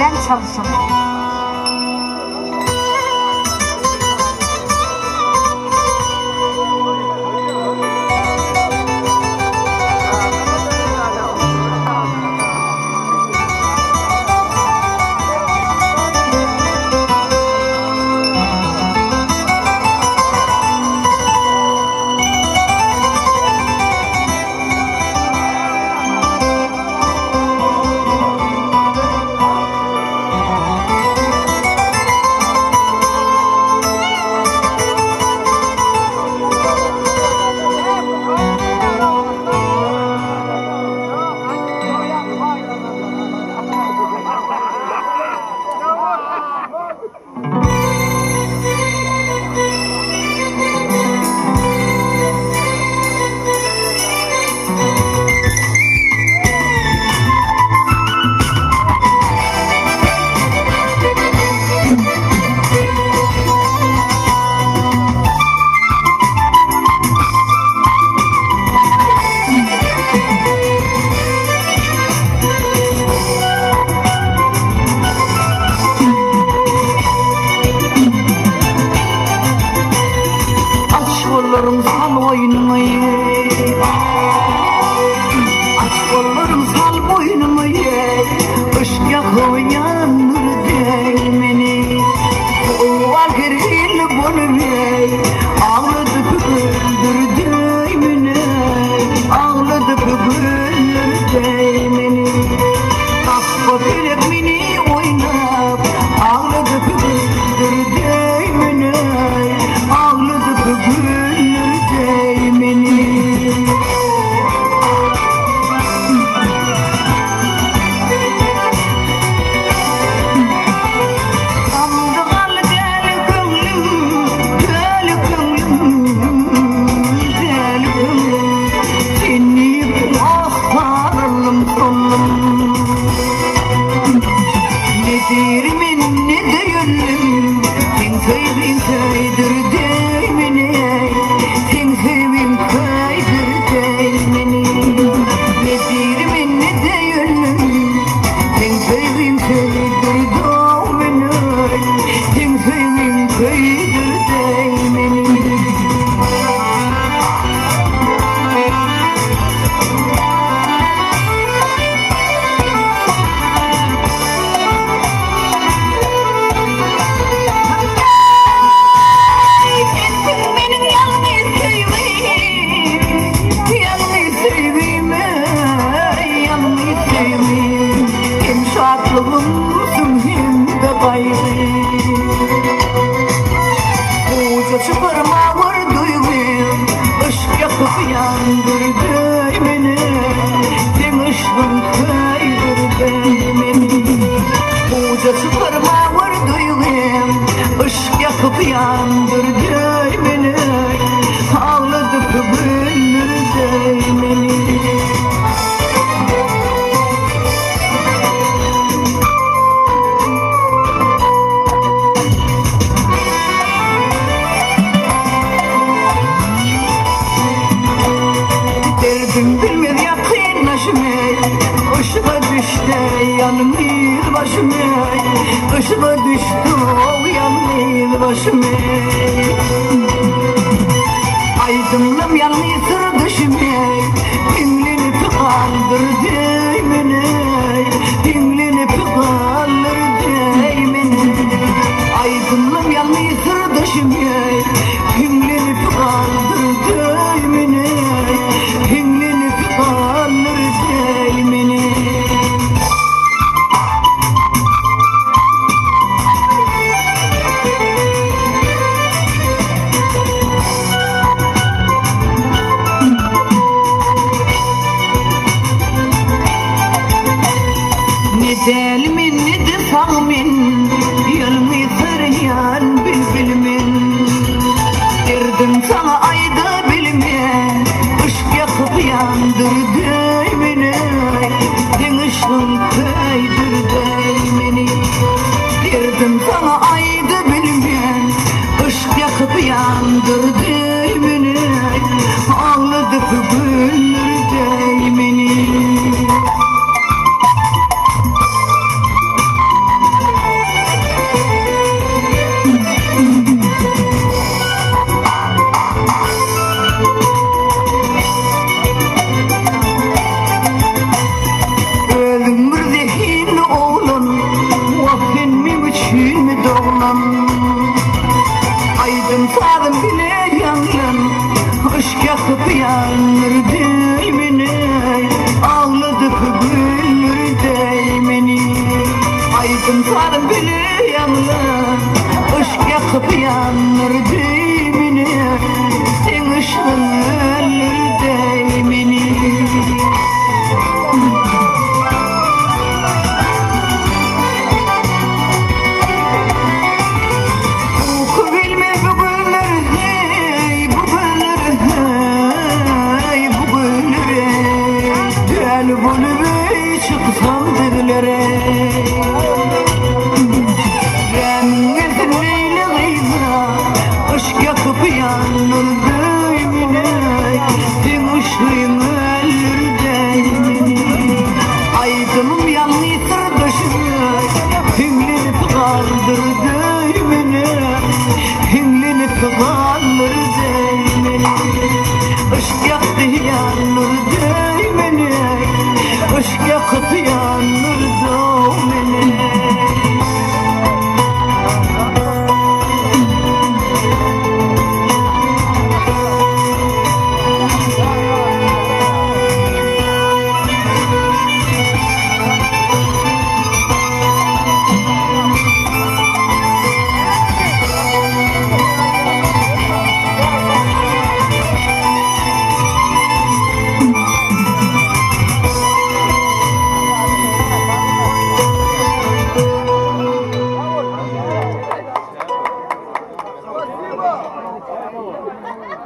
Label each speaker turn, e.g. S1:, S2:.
S1: bilen çalışın.
S2: Kollarım sal boynumu ye, aç kollarım sal boynumu ye, ışık uyandır değmeni. Oval geril bunu ye, ağladı güldür değmeni, ağladı güldür değmeni. Takma bilek beni oynap, ağladı güldür değmeni, ağladı güldür. Çıpırma vurduydum, ışık yakıp yandırdı beni. Sen ışığın kaydırdı beni. Uca çıpırma vurduydum, ışık yakıp yandırdı beni. Ağladı kıvırdı beni. Bilmez yakınlaşmayı, ışığa düştü yanımız başıma. Işığa düştü yanımız başıma. Aydınlım yalnız sır dışıma, dinlenip kaldırdı beni, dinlenip kaldırdı beni. Aydınlım yalnız sır dışıma, dinlenip kaldırdı beni. Delimin ne de sağmin, yalnız sarıyan bülbülümün. Derdim sana ayda bilme, ışık yakıp yandırdı beni. Den ışığın kaydırdı beni. Derdim sana ayda bilme, ışık yakıp yandırdı beni. Ağladı güldürdü beni. kapıyanır değmeni, ağladık güldür değmeni. Aydın sarı bile yanlar, ışık yakıp yanır değmeni, sen ışığın ölür değmeni. Bunu çıksam dillere Rengin neyle gıyza Aşk yakıp yanır değmine Sen ışığın ölür değmine Aydınım yanlı sırdaşını Hümlenip kaldır değmine Hümlenip kaldır değmine Aşk yaktı yanır değmine Aşk yakıp yanır doğmene
S1: Bravo.